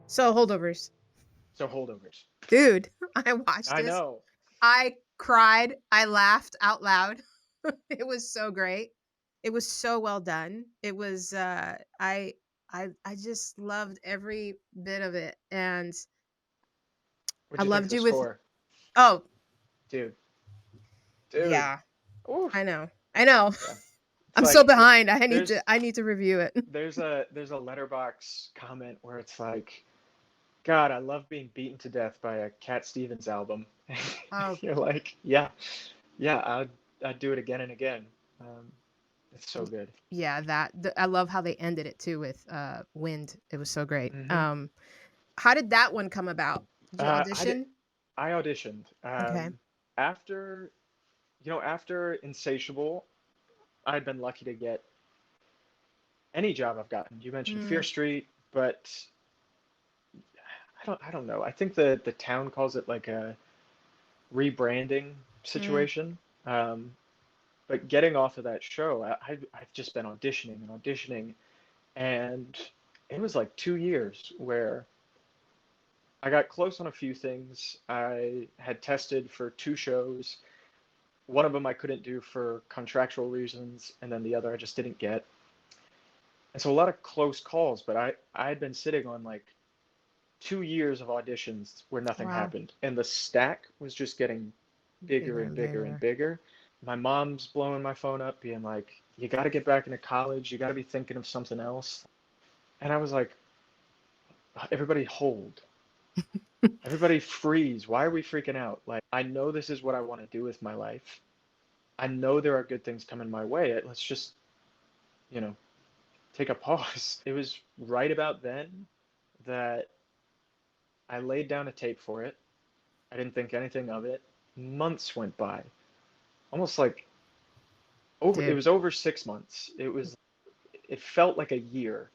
So Holdovers. So Holdovers. Dude, I watched I this. know. I cried. I laughed out loud. It was so great. It was so well done. It was I just loved every bit of it. And I What'd you think of loved the you with score? oh, Dude. yeah. Oof. I know. I know. Yeah. It's I'm so like behind. there's I need to review it. there's a Letterboxd comment where it's like, God, I love being beaten to death by a Cat Stevens album. Oh, You're like, yeah, I'd do it again and again. Um, it's so good. yeah, I love how they ended it too with Wind. It was so great. Hmm. How did that one come about? Did you I did. audition? I auditioned Okay. after after Insatiable. I'd been lucky to get any job I've gotten. You mentioned Fear Mm, Street, but I don't know. I think the town calls it like a rebranding mm. situation. Um, but getting off of that show, I've just been auditioning and auditioning, and it was like 2 years where I got close on a few things. I had tested for two shows. One of them I couldn't do for contractual reasons, and then the other I just didn't get. And so a lot of close calls, but I had been sitting on like 2 years of auditions where nothing Wow. happened, and the stack was just getting bigger Bigger and and bigger and bigger. bigger. My mom's blowing my phone up, being like, "You got to get back into college. You got to be thinking of something else." And I was like, "Everybody hold. Everybody freeze. Why are we freaking out? Like, I know this is what I want to do with my life. I know there are good things coming my way. Let's just, you know, take a pause." It was right about then that I laid down a tape for it. I didn't think anything of it. Months went by, almost like it Dude. was over 6 months. It felt like a year.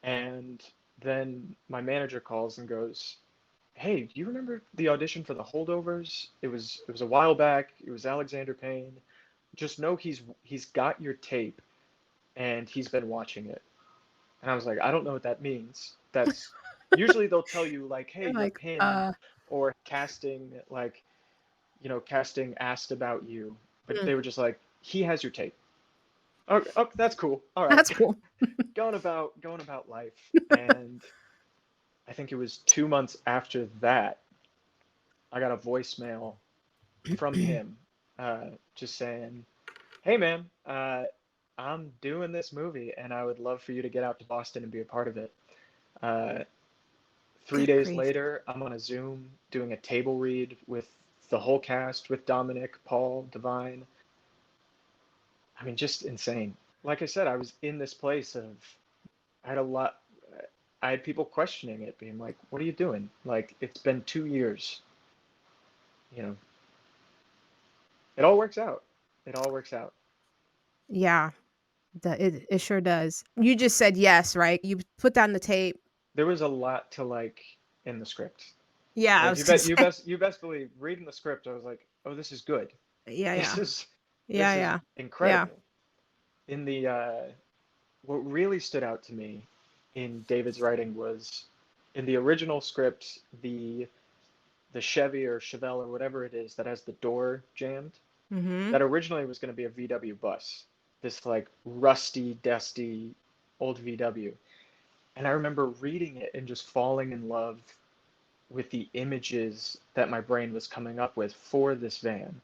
And then my manager calls and goes, "Hey, do you remember the audition for the Holdovers? It was a while back. It was Alexander Payne. Just know he's got your tape and he's been watching it." And I was like, "I don't know what that means." That's usually they'll tell you like, "Hey, You're you're like, pinned," or casting like, casting asked about you. But mm, they were just like, "He has your tape." Okay, okay, that's cool. All right. that's cool. Going about life. And I think it was 2 months after that, I got a voicemail from him, just saying, "Hey man, I'm doing this movie and I would love for you to get out to Boston and be a part of it." Uh, three Good days grief. later, I'm on a Zoom doing a table read with the whole cast, with Dominic, Paul, Divine. I mean, just insane. Like I said, I was in this place of, I had a lot, I had people questioning it, being like, "What are you doing? Like, it's been 2 years, you know, it all works out. It all works out." Yeah, it sure does. You just said yes, right? You put down the tape. There was a lot to like in the script. Yeah, I Like was gonna say. you best believe reading the script, I was like, "Oh, this is good. Yeah, This yeah. is Yeah, this is yeah. Yeah. incredible." In the what really stood out to me in David's writing was in the original script, the Chevy or Chevelle or whatever it is that has the door jammed, Mhm. that originally was going to be a VW bus, this like rusty, dusty old VW. And I remember reading it and just falling in love with the images that my brain was coming up with for this van.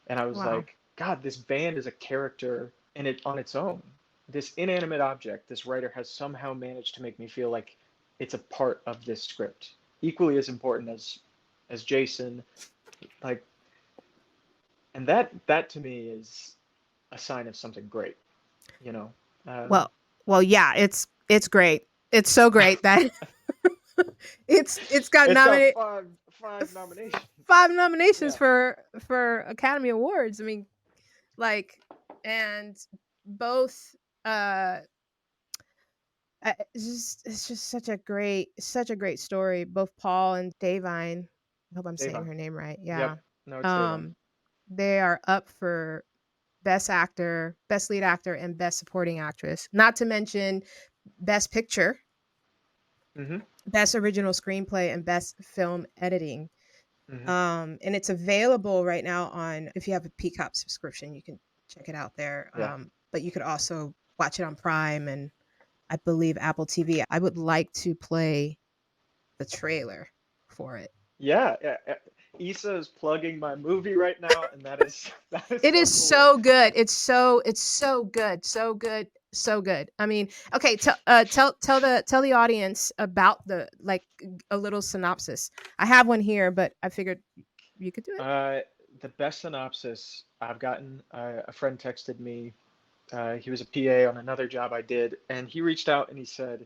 And I was Wow. like, God, this van is a character in it on its own. This inanimate object, this writer has somehow managed to make me feel like it's a part of this script, equally as important as Jason. Like, and that to me is a sign of something great, you know. Um, Well, yeah, it's great. It's so great that it's got it's got nominated five nominations. 5 nominations Yeah. for Academy Awards. I mean, like, and both uh It's just such a great story. Both Paul and Davine, I hope I'm saying Davon. her name right. Yeah. Yep. No, it's Davon. Um, they are up for Best Actor, Best Lead Actor, and Best Supporting Actress. Not to mention Best Picture, Mm-hmm. Best Original Screenplay, and Best Film Editing. Mm-hmm. And it's available right now on, if you have a Peacock subscription, you can check it out there. Yeah. But you could also watch it on Prime and I believe Apple TV. I would like to play the trailer for it. Yeah. Yeah. Issa is plugging my movie right now, and that is It so is cool. so good. It's so good. So good. So good. I mean, okay, tell the audience about the like a little synopsis. I have one here, but I figured you could do it. Uh, the best synopsis I've gotten. A friend texted me. He was a PA on another job I did, and he reached out and he said,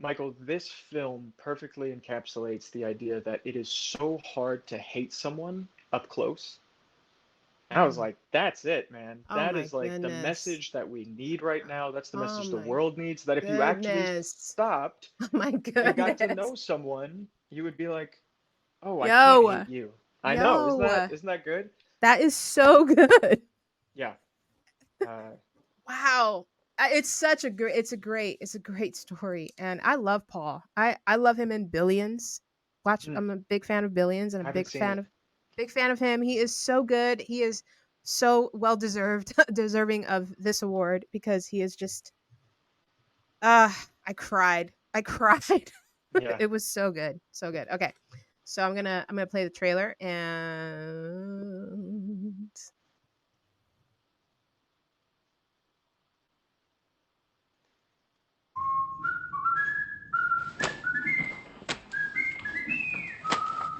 Michael, this film perfectly encapsulates the idea that it is so hard to hate someone up close. And I was Mm. like, that's it, man. Oh That my is like the goodness. message that we need right now. That's the Oh message the my world needs. That if you actually goodness. stopped Oh my and got to goodness. know someone, you would be like, oh, I can't hate Yo. you. I know. Yo. Isn't that good? That is so good. Yeah. Uh, Wow. It's such a great it's a great story and I love Paul. I love him in Billions. mm, I'm a big fan of Billions and a haven't seen it. big fan of him. He is so good. He is so well deserved deserving of this award because he is just I cried. I cried. Yeah. It was so good. So good. Okay. So I'm going to play the trailer and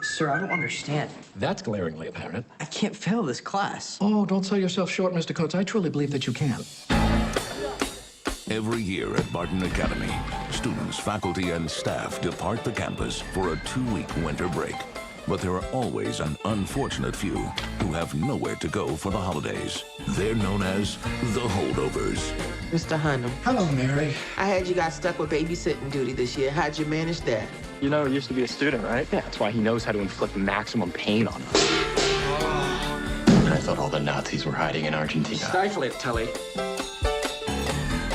Sir, I don't understand. That's glaringly apparent. I can't fail this class. Oh, don't sell yourself short, Mr. Coates. I truly believe that you can. Every year at Barton Academy, students, faculty, and staff depart the campus for a 2-week winter break. But there are always an unfortunate few who have nowhere to go for the holidays. They're known as the Holdovers. Mr. Hunnam, Hello, Mary. I heard you got stuck with babysitting duty this year. How'd you manage that? You know, used to be a student, right? Yeah, that's why he knows how to inflict maximum pain on us. I thought all the Nazis were hiding in Argentina. Stifle it, Tully.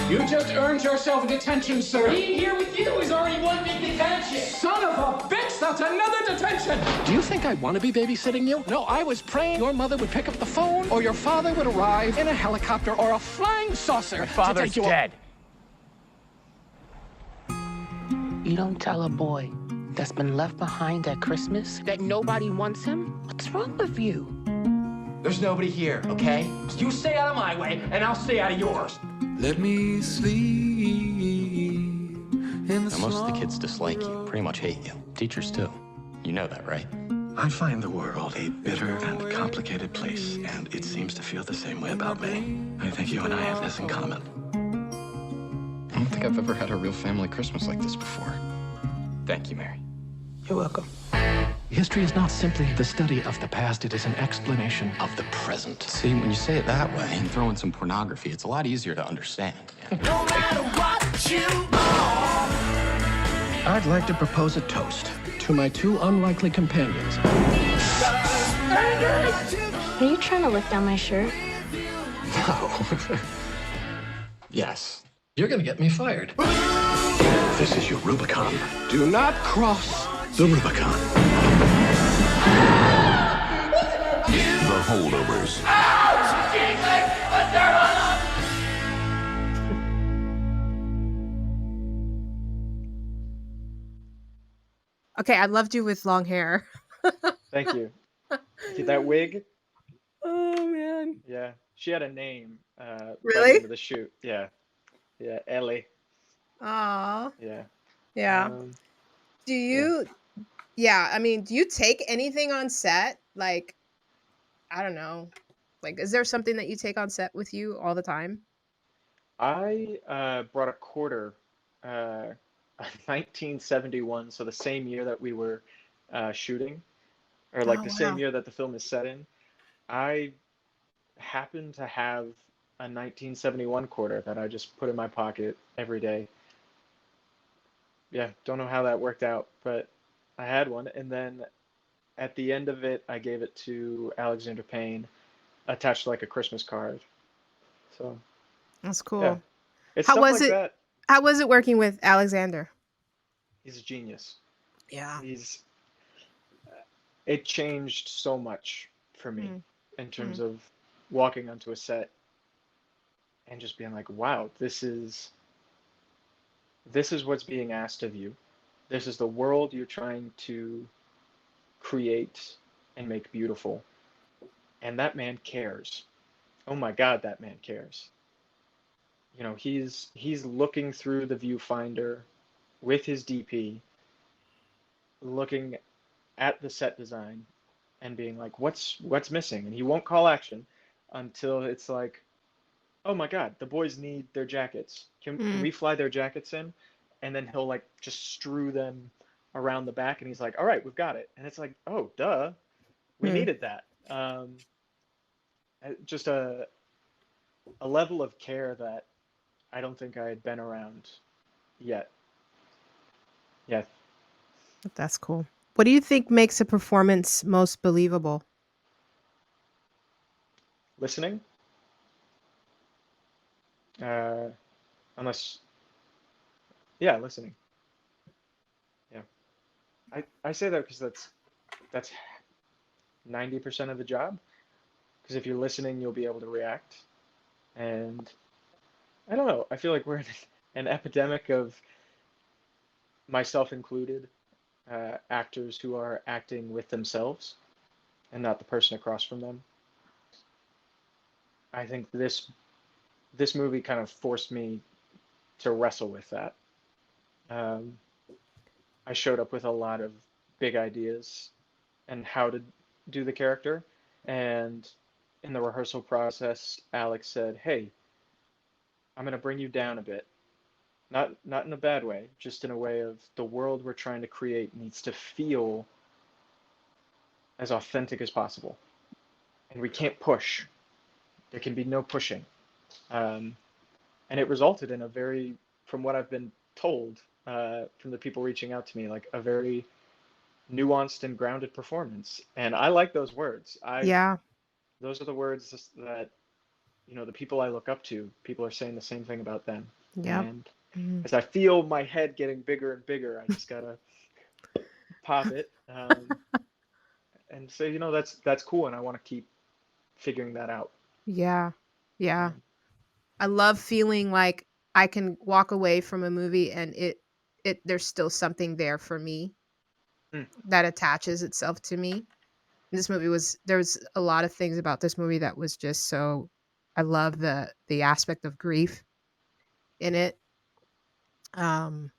You just earned yourself a detention, sir. Being here with you is already one big detention. Son of a bitch, that's another detention. Do you think I want to be babysitting you? No, I was praying your mother would pick up the phone or your father would arrive in a helicopter or a flying saucer. My father's dead. You don't tell a boy that's been left behind at Christmas that nobody wants him? What's wrong with you? There's nobody here, okay? You stay out of my way, and I'll stay out of yours. Let me sleep in the Now, most of the kids dislike you, pretty much hate you. Teachers too. You know that, right? I find the world a bitter and complicated place, and it seems to feel the same way about me. I think you and I have this in common. I don't think I've ever had a real family Christmas like this before. Thank you, Mary. You're welcome. History is not simply the study of the past, it is an explanation Of the present. See, when you say it that way and throw in some pornography, it's a lot easier to understand. No matter what you I'd like to propose a toast to my two unlikely companions. Are you trying to lift down my shirt? No. Yes. You're gonna get me fired. This is your Rubicon. Do not cross The Rubicon. The Holdovers. okay, I loved you with long hair. Thank you. See that wig? Oh man. Yeah. She had a name. By Really? the end of the shoot. Yeah. Yeah. Ellie. Aw. Yeah. Yeah. Um, Do you yeah, I mean, do you take anything on set? Like, I don't know. Like, is there something that you take on set with you all the time? I brought a quarter, 1971, so the same year that we were shooting, or like Oh the wow. same year that the film is set in. I happen to have a 1971 quarter that I just put in my pocket every day. yeah, don't know how that worked out, but I had one. And then at the end of it, I gave it to Alexander Payne, attached to like a Christmas card. So That's yeah, cool. it's How stuff was like it? that. How was it working with Alexander? He's a genius. Yeah. He's it changed so much for me Mm, in terms mm, of walking onto a set and just being like, wow, this is what's being asked of you. This is the world you're trying to create and make beautiful. And that man cares. Oh my God, that man cares. You know, he's looking through the viewfinder with his DP, looking at the set design and being like, what's missing? And he won't call action until it's like, oh my God, the boys need their jackets. Can mm, we fly their jackets in? And then he'll like just strew them around the back, and he's like, all right, we've got it. And it's like, oh, duh, we mm. needed that. Just a level of care that I don't think I had been around yet. Yeah, That's cool. What do you think makes a performance most believable? listening. Uh, unless, yeah, listening. Yeah, I say that because that's 90% of the job. Because if you're listening, you'll be able to react. And I don't know. I feel like we're in an epidemic of, myself included, actors who are acting with themselves and not the person across from them. I think this movie kind of forced me to wrestle with that. Um, I showed up with a lot of big ideas and how to do the character, and in the rehearsal process, Alex said, "Hey, I'm going to bring you down a bit. Not in a bad way, just in a way of the world we're trying to create needs to feel as authentic as possible. And we can't push. There can be no pushing." Um, and it resulted in a very, from what I've been told, from the people reaching out to me, like a very nuanced and grounded performance. And I like those words. Yeah. Those are the words that, the people I look up to, people are saying the same thing about them. Yep. And Mhm. as I feel my head getting bigger and bigger, I just gotta pop it, and say, that's cool, and I want to keep figuring that out. Yeah. Yeah. Um, I love feeling like I can walk away from a movie and it there's still something there for me mm, that attaches itself to me. This movie was there was a lot of things about this movie that was just so I love the aspect of grief in it. Um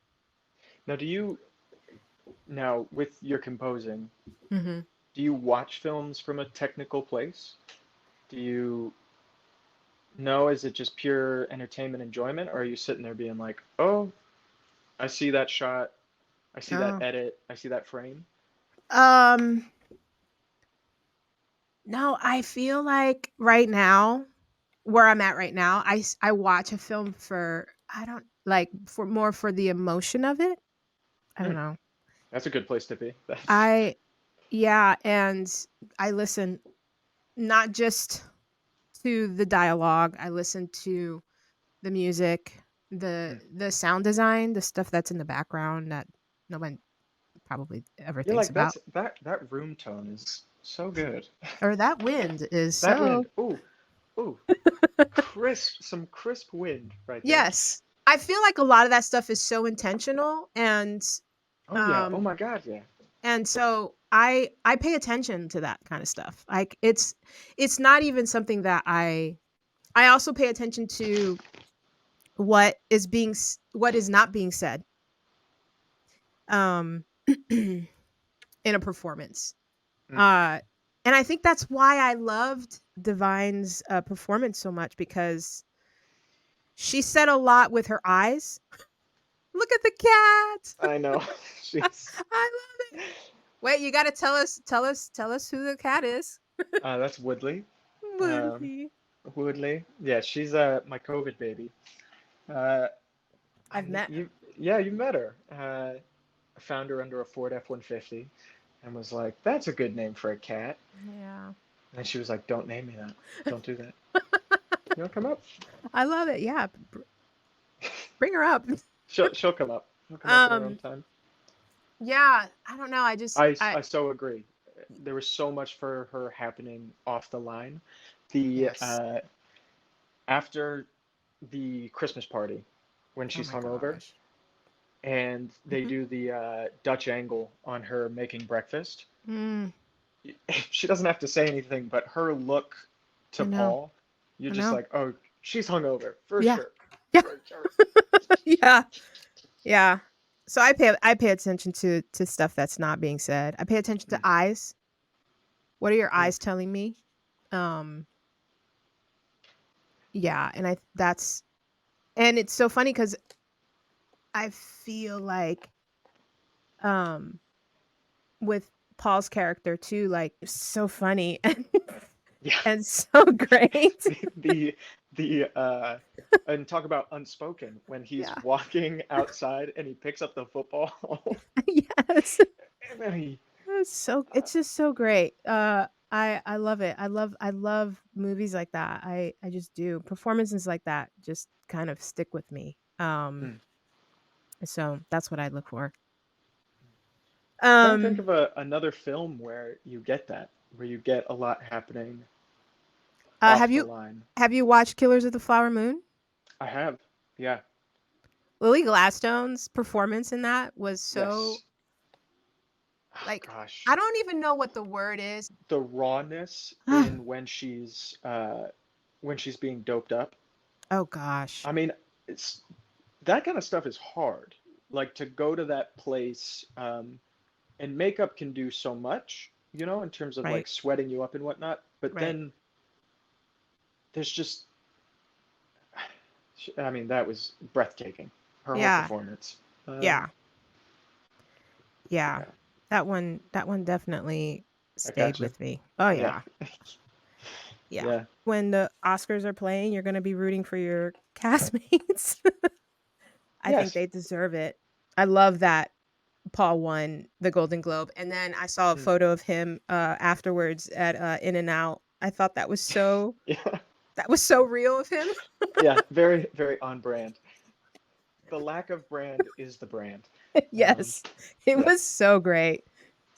now, with your composing, mhm. do you watch films from a technical place? Do you know, is it just pure entertainment enjoyment, or are you sitting there being like, oh, I see that shot, I see that Oh. edit, I see that frame? Um no, I feel like right now where I'm at right now, I watch a film for I don't like for more for the emotion of it. I don't Mm, know. that's a good place to be. That's I yeah, and I listen not just to the dialogue, I listen to the music, mm. the sound design, the stuff that's in the background that no one probably ever You're thinks like, about. that room tone is so good. Or that wind is That so wind, ooh, ooh, some crisp wind right there. yes. I feel like a lot of that stuff is so intentional Oh yeah, oh um my God, yeah. and so I pay attention to that kind of stuff. Like it's not even something that I also pay attention to what is not being said um in a performance. Mm. Uh and I think that's why I loved Divine's performance so much because she said a lot with her eyes. Look at the cat. I know. She's I love it. Wait, you got to tell us who the cat is. that's Woodley. Um, Woody. Woodley. Yeah, she's my COVID baby. Uh, I I've met you her. Yeah, you met her. I found her under a Ford F-150 and was like, "That's a good name for a cat." Yeah. And she was like, "Don't name me that. Don't do that. You want to come up?" I love it. Yeah. Bring her up. She'll come up. She'll come up at her own Um, time. yeah, I don't know. I so agree. There was so much for her happening off the line. The yes. After the Christmas party, when Oh she's my hungover, gosh. and they Mhm. do the Dutch angle on her making breakfast. Mm, She doesn't have to say anything, but her look I to know. Paul, you're I just know. like, oh, she's hungover for Yeah. sure, Yeah. for sure. Yeah. Yeah. So I pay attention to stuff that's not being said. I pay attention to Mm, eyes. What are your mm. eyes telling me? Um, yeah, and I that's and it's so funny because I feel like um with Paul's character too, like so funny Yeah, and so great. the the and talk about unspoken when he's Yeah. walking outside and he picks up the football, Yes. and then he, It's just so great. I love it. I love movies like that. I just do. Performances like that just kind of stick with me. mm. So that's what I look for. Trying to think Um of another film where you get that, where you get a lot happening have off the you line. have you watched Killers of the Flower Moon? I have, yeah, Lily Gladstone's performance in that was so yes. Oh, like gosh, I don't even know what the word is. the rawness in when she's being doped up. Oh gosh. I mean, it's that kind of stuff is hard. Like to go to that place, and makeup can do so much, in terms of Right. like sweating you up and whatnot. But Right. then there's just, I mean, that was breathtaking. Her whole Yeah. performance. Yeah. Yeah. Yeah, That one definitely I stayed got you. with me. Oh Yeah, yeah. Yeah. yeah, When the Oscars are playing, you're gonna be rooting for your castmates. I think yes. they deserve it. I love that Paul won the Golden Globe, and then I saw a Mm. photo of him, afterwards at, In and Out. I thought Yeah, that was so real of him. yeah. Very, very on brand. The lack of brand is the brand. Um, Yes. It yeah, was so great.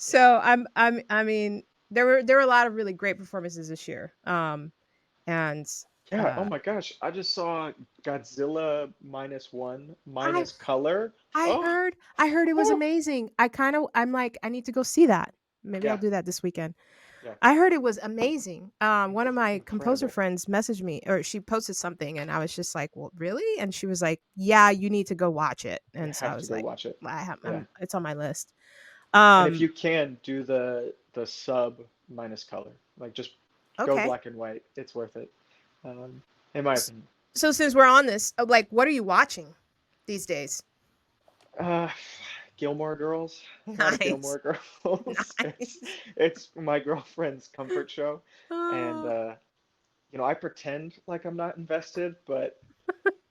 yeah, So, I mean, there were a lot of really great performances this year. And, yeah. Oh uh, my gosh, I just saw Godzilla minus one I minus color. I Oh, heard I heard it was oh, amazing. I'm like, "I need to go see that." Maybe I'll yeah, do that this weekend. yeah. I heard it was amazing. One of my composer Incredible. friends messaged me, or she posted something, and I was just like, "Well, really?" And she was like, "Yeah, you need to go watch it." You And so I have to was go like, watch it. Yeah. it's on my list. And if Um, you can do the sub minus color, like just go okay. black and white, it's worth it. In my S- opinion. So since we're on this, like, what are you watching these days? Uh, Gilmore Girls. A lot of Nice. Gilmore Girls. It's Nice. it's my girlfriend's comfort show, and Oh, I pretend like I'm not invested, but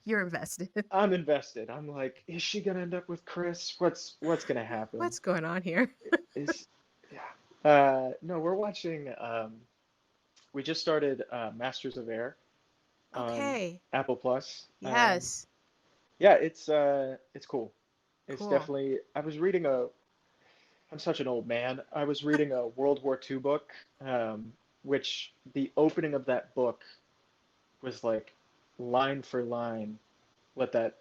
you're invested. I'm invested. I'm like, is she gonna end up with Chris? What's gonna happen? What's going on here? Is Yeah. No, we're watching. We just started Masters of Air on Okay. Apple Plus. Yes. Yeah, it's cool. It's Cool. definitely. I'm such an old man. I was reading a World War II book, which the opening of that book was like line for line what that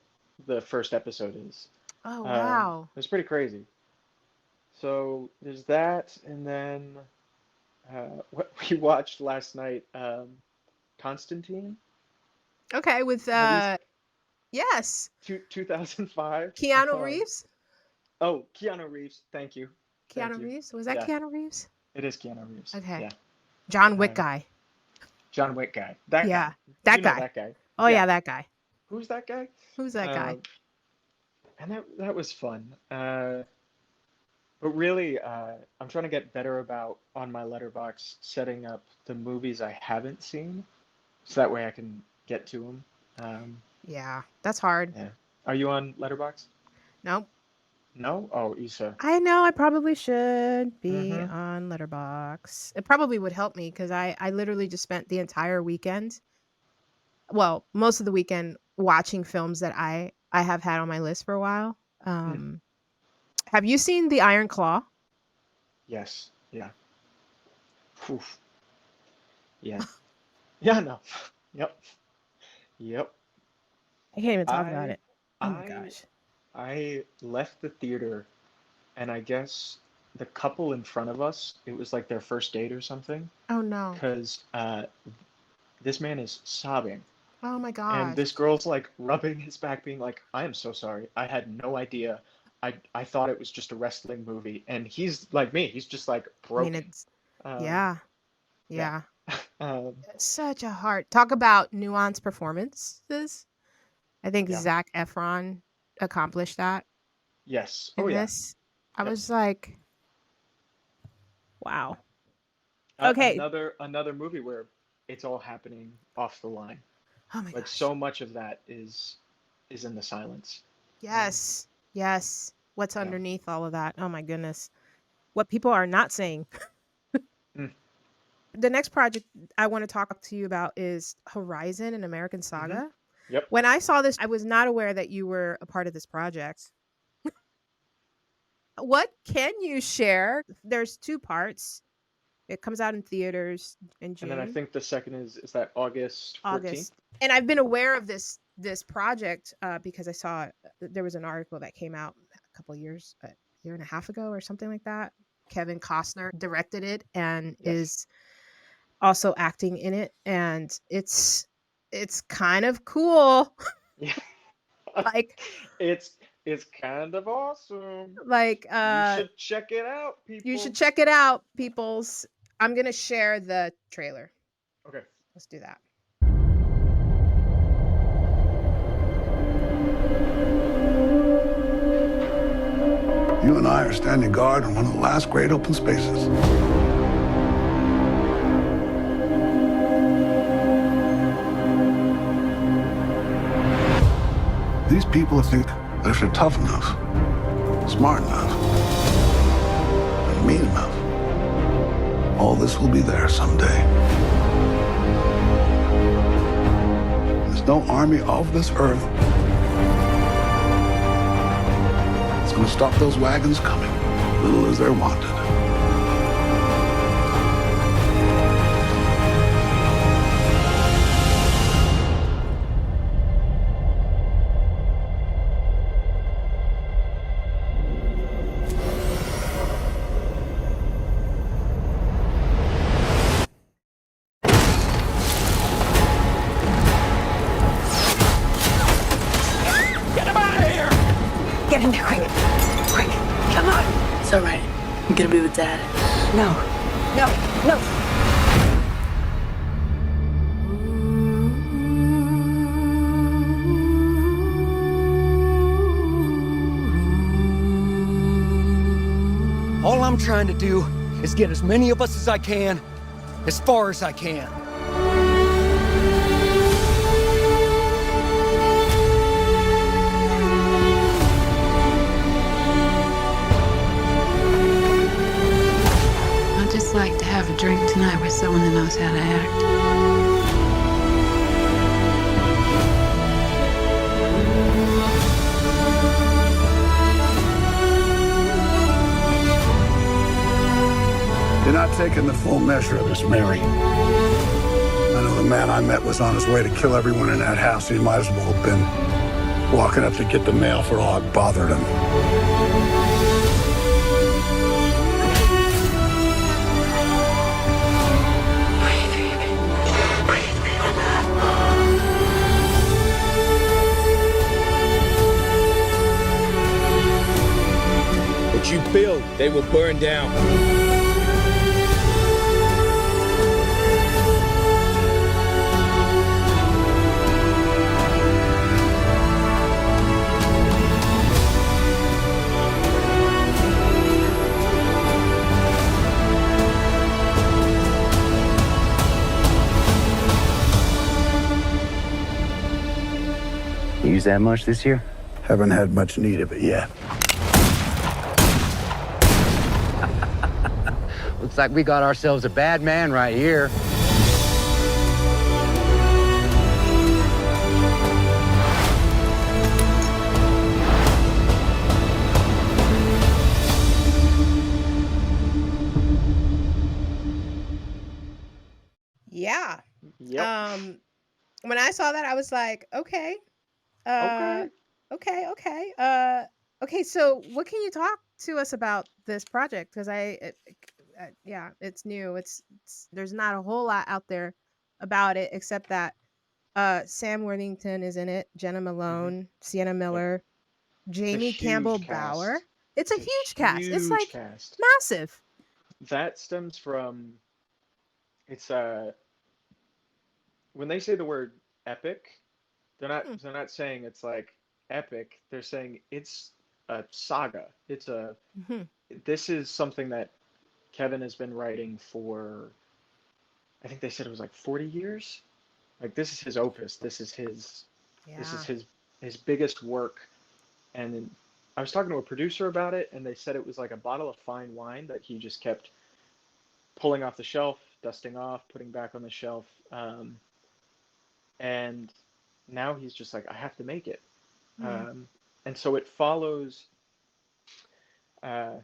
the first episode is. Oh, wow. It's pretty crazy. So there's that, and then what we watched last night, Constantine. Okay, with Have you yes. 2005? Keanu Reeves? Oh, Keanu Reeves. Thank Keanu you. Reeves? Was that Yeah, Keanu Reeves? it is Keanu Reeves. Okay. Yeah. John Wick Um, guy. John Wick guy. That guy. Yeah. That You know guy. that guy. Oh Yeah. yeah, that guy. Who's that guy? Who's that guy? Um, and that was fun. But really, I'm trying to get better about on my letterbox setting up the movies I haven't seen, so that way I can get to them. Yeah, that's hard. Yeah. Are you on Letterbox? Nope. No? Oh, Issa. I know I probably should be Mm-hmm. on Letterboxd. It probably would help me because I literally just spent the entire weekend, well, most of the weekend watching films that I have had on my list for a while. Mm. Um, have you seen The Iron Claw? Yes. Yeah. Oof. Yeah. Yeah, no. Yep. Yep. I can't even talk about I it. Oh my I gosh. I left the theater, and I guess the couple in front of us, it was like their first date or something, Oh no. because this man is sobbing, Oh my and gosh. this girl's like rubbing his back, being like, "I am so sorry. I had no idea. I thought it was just a wrestling movie." And he's like me. He's just like I mean, broken. it's Um, yeah, yeah. yeah. Um, Such a hard talk about nuanced performances. I think yeah. Zac Efron accomplished that Yes. Oh in yeah. this. I Yep. was like, wow. Okay. Another movie where it's all happening off the line. Oh my Like gosh. so much of that is in the silence. Um, Yes. Yes. What's yeah. underneath all of that? Oh my goodness. What people are not saying. Mm. The next project I want to talk to you about is Horizon and American Hmm. Saga. Yep. When I saw this, I was not aware that you were a part of this project. What can you share? There's two parts. It comes out in theaters in And then I June, think the second is that August 14th. August. And I've been aware of this project because I saw there was an article that came out a couple years, a year and a half ago or something like that. Kevin Costner directed it and Yes. is also acting in it, and it's kind of cool. Yeah. like It's it's kind of awesome. like You should check it out, you should people. check it out, peoples. I'm gonna share the trailer. Okay. Let's do that. You and I are standing guard on one of the last great open spaces. These people think that if they're tough enough, smart enough, and mean enough, all this will be there someday. There's no army of this earth that's going to stop those wagons coming, little as they're wanted. Get in there, quick. Quick. Come on. It's all right. I'm gonna be with Dad. No. No. No. All I'm trying to do is get as many of us as I can, as far as I can. I'd just like to have a drink tonight with someone that knows how to act. You're not taking the full measure of this, Mary. I know the man I met was on his way to kill everyone in that house. He might as well have been walking up to get the mail for all it bothered him. What you build, they will burn down. You use that much this year? Haven't had much need of it yet. Looks like we got ourselves a bad man right here. Yeah. Yep. When I saw that, I was like, okay. Okay. Okay. So what can you talk to us about this project? Because yeah, it's new. It's there's not a whole lot out there about it except that Sam Worthington is in it, Jenna Mm-hmm. Malone, Sienna Yep. Miller, It's a Jamie Campbell huge Bower. cast. It's a It's a huge cast. It's huge like cast. massive. That stems from it's when they say the word epic, they're not saying it's like epic. They're saying it's a saga. Mm-hmm. This is something that Kevin has been writing for, I think they said it was like 40 years. Like this is his opus. This is Yeah. his biggest work. And then I was talking to a producer about it, and they said it was like a bottle of fine wine that he just kept pulling off the shelf, dusting off, putting back on the shelf. And now he's just like, I have to make it. Mm. And so it follows, I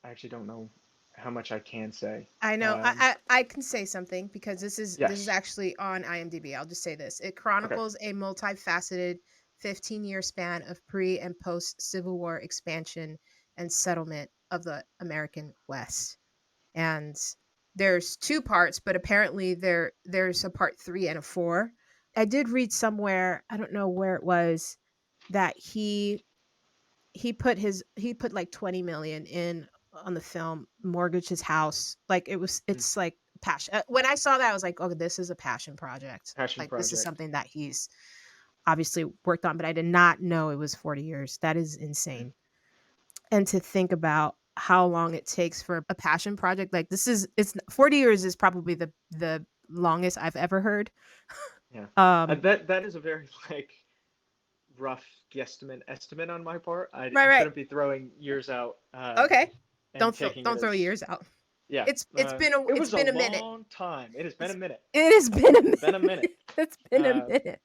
actually don't know how much I can say. I know. I can say something because this is Yes. actually on IMDb. I'll just say this. It Okay. chronicles a multifaceted 15-year span of pre and post Civil War expansion and settlement of the American West. And there's two parts, but apparently there's a part 3 and a 4. I did read somewhere, I don't know where it was, that he put like 20 million in on the film, mortgaged his house, like Mm. it's like passion. When I saw that, I was like, oh, this is a passion project, Passion like this is project. something that he's obviously worked on, but I did not know it was 40 years. That is Mm. insane. And to think about how long it takes for a passion project, like this is it's 40 years is probably the longest I've ever heard. Yeah. um That is a very like rough guesstimate estimate on my part. I right. shouldn't be throwing years out Okay, and taking it don't throw as years out. yeah. It It's was a been a minute. long time. It has been a minute. It has been a It's been a minute. minute. It's been a Um, minute.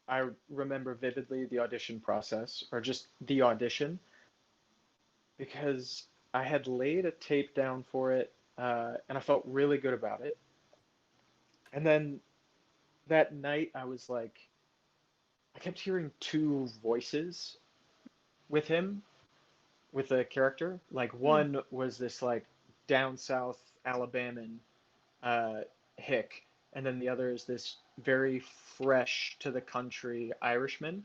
I remember vividly the audition process, or just the audition, because I had laid a tape down for it, and I felt really good about it. And then that night, I was like, I kept hearing two voices with him, with the character. Like Hmm. one was this like down south Alabaman uh, hick, and then the other is this very fresh to the country Irishman.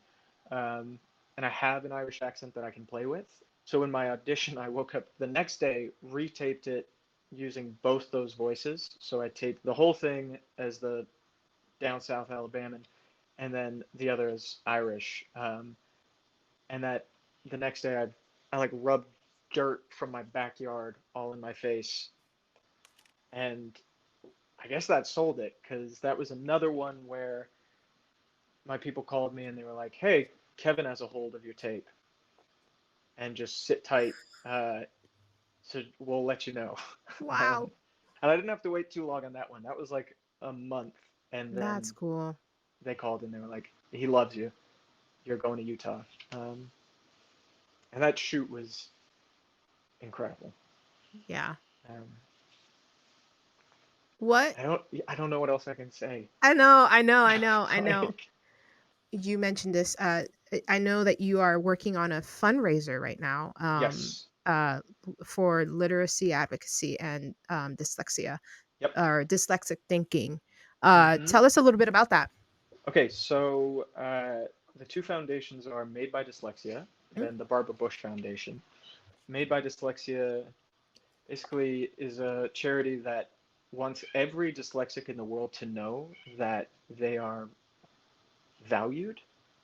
Um, and I have an Irish accent that I can play with. So in my audition, I woke up the next day, retaped it using both those voices. So I taped the whole thing as the down south Alabaman, and then the other is Irish. And that the next day, I like rubbed dirt from my backyard all in my face, and I guess that sold it because that was another one where my people called me and they were like, "Hey, Kevin has a hold of your tape, and just sit tight. Uh, so we'll let you know." Wow, And I didn't have to wait too long on that one. That was like a month, and that's then cool. they called and they were like, "He loves you. You're going to Utah." Um, and that shoot was incredible. Yeah. Um, What? I don't know what else I can say. I know. Like, You mentioned this. I know that you are working on a fundraiser right now. yes. For literacy advocacy and dyslexia Yep. or dyslexic thinking. Hmm. Tell us a little bit about that. Okay, so the two foundations are Made by Dyslexia, Mm. then the Barbara Bush Foundation. Made by Dyslexia basically is a charity that wants every dyslexic in the world to know that they are valued,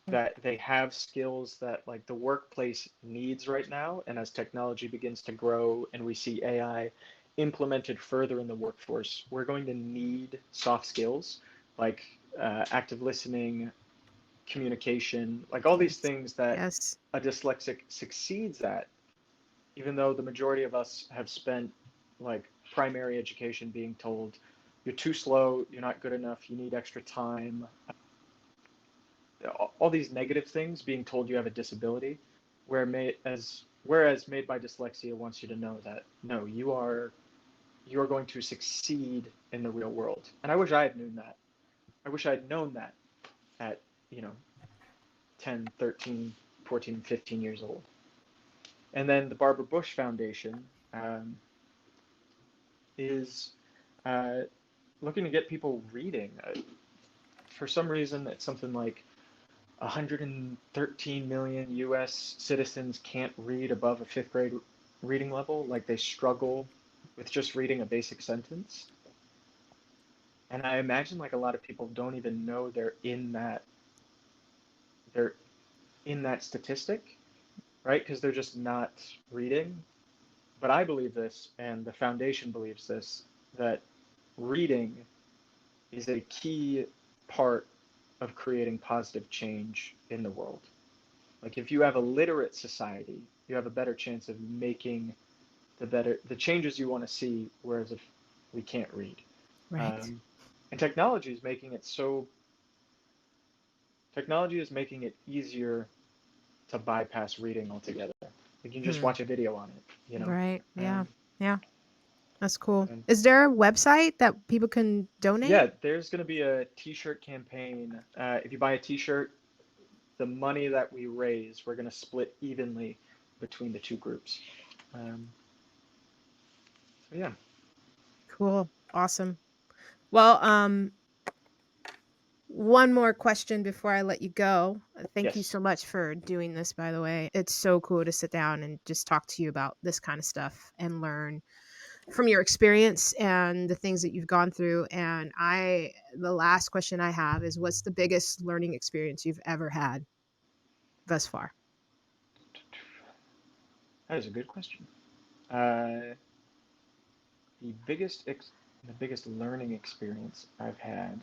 that they have skills that like the workplace needs right now, and as technology begins to grow and we see AI implemented further in the workforce, we're going to need soft skills like active listening, communication, like all these things that Yes. a dyslexic succeeds at, even though the majority of us have spent like primary education being told you're too slow, you're not good enough, you need extra time, all these negative things being told you have a disability, whereas Made by Dyslexia wants you to know that no, you are going to succeed in the real world. And I wish I had known that. I wish I had known that at, 10, 13, 14, 15 years old. And then the Barbara Bush Foundation is looking to get people reading. For some reason, it's something like 113 million U.S. citizens can't read above a fifth grade reading level. Like they struggle with just reading a basic sentence. And I imagine like a lot of people don't even know they're in that statistic, right? Because they're just not reading. But I believe this, and the foundation believes this, that reading is a key part of creating positive change in the world. Like if you have a literate society, you have a better chance of making the changes you want to see, whereas if we can't read. Right. And technology is making it easier to bypass reading altogether. You can just watch a video on it, Right. Yeah. Yeah. That's cool. and Is there a website that people can donate? yeah, there's going to be a t-shirt campaign. If you buy a t-shirt, the money that we raise, we're going to split evenly between the two groups. So yeah. Cool. Awesome. Well, one more question before I let you go. Thank you Yes. so much for doing this, by the way. It's so cool to sit down and just talk to you about this kind of stuff and learn from your experience and the things that you've gone through. And the last question I have is, what's the biggest learning experience you've ever had thus far? That is a good question. The biggest learning experience I've had.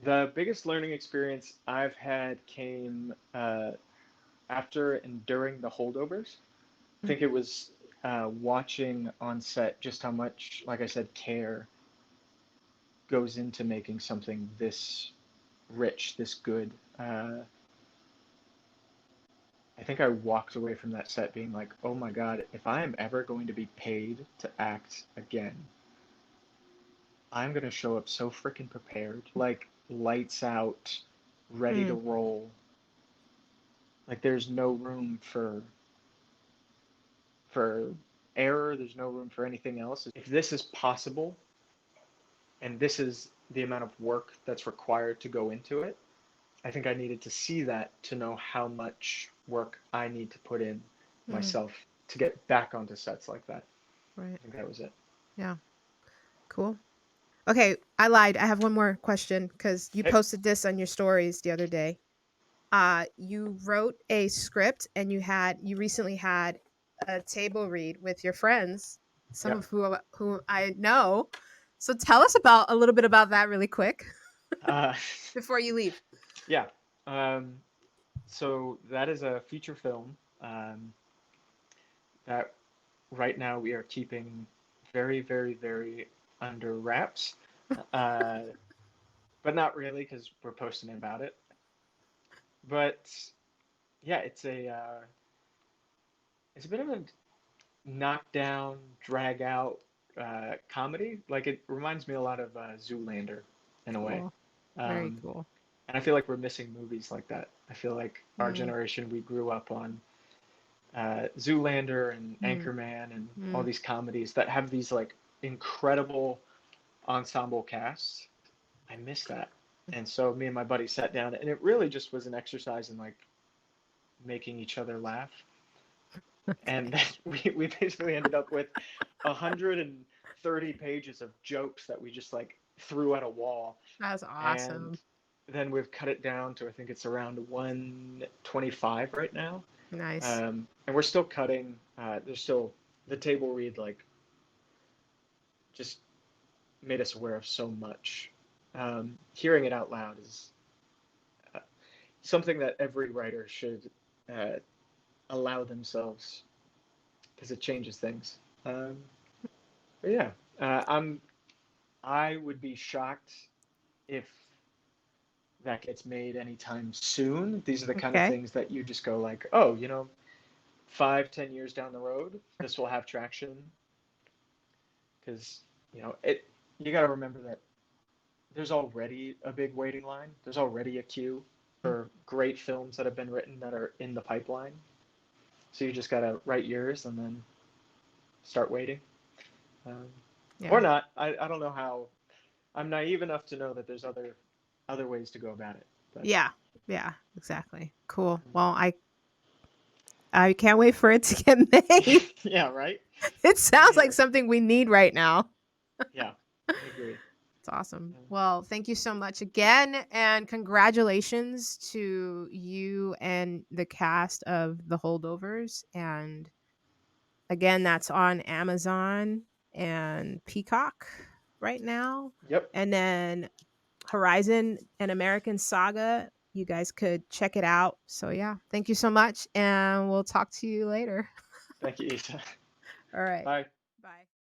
The biggest learning experience I've had came after and during the Holdovers. I think it was watching on set just how much, like I said, care goes into making something this rich, this good. I think I walked away from that set being like, oh my God, if I am ever going to be paid to act again, I'm going to show up so freaking prepared, like lights out, ready to roll. Like there's no room for error, there's no room for anything else. If this is possible, and this is the amount of work that's required to go into it, I think I needed to see that to know how much work I need to put in myself to get back onto sets like that. Right. I think that was it. Yeah. Cool. Okay, I lied. I have one more question because you posted this on your stories the other day. You wrote a script and you recently had a table read with your friends, some of who I know. So tell us a little bit about that really quick before you leave. Yeah. So that is a feature film that right now we are keeping very, very, very under wraps, but not really because we're posting about it. But yeah, it's a bit of a knockdown, drag out comedy. Like it reminds me a lot of Zoolander in a way. Very cool. And I feel like we're missing movies like that. I feel like our generation, we grew up on Zoolander and Anchorman and all these comedies that have these like incredible ensemble casts. I miss that. And so me and my buddy sat down, and it really just was an exercise in like making each other laugh. And we basically ended up with 130 pages of jokes that we just like threw at a wall. That's awesome. then we've cut it down to, I think it's around 125 right now. Nice. And we're still cutting. There's still the table read, like, just made us aware of so much. Hearing it out loud is something that every writer should allow themselves, because it changes things. But yeah, I would be shocked if that gets made anytime soon. These are the kind of Okay. things that you just go like, oh, 5, 10 years down the road, this will have traction. Because, you got to remember that there's already a big waiting line. There's already a queue for great films that have been written that are in the pipeline. So you just got to write yours and then start waiting. Yeah. Or not. I don't know how. I'm naive enough to know that there's other ways to go about it. But Yeah. Yeah. Exactly. Cool. Well, I can't wait for it to get made. yeah, right? It sounds like something we need right now. Yeah, I agree. It's awesome. Well, thank you so much again, and congratulations to you and the cast of The Holdovers. And again, that's on Amazon and Peacock right now. Yep. And then Horizon and American Saga, you guys could check it out. So yeah, thank you so much, and we'll talk to you later. Thank you, Asa. All right. Bye.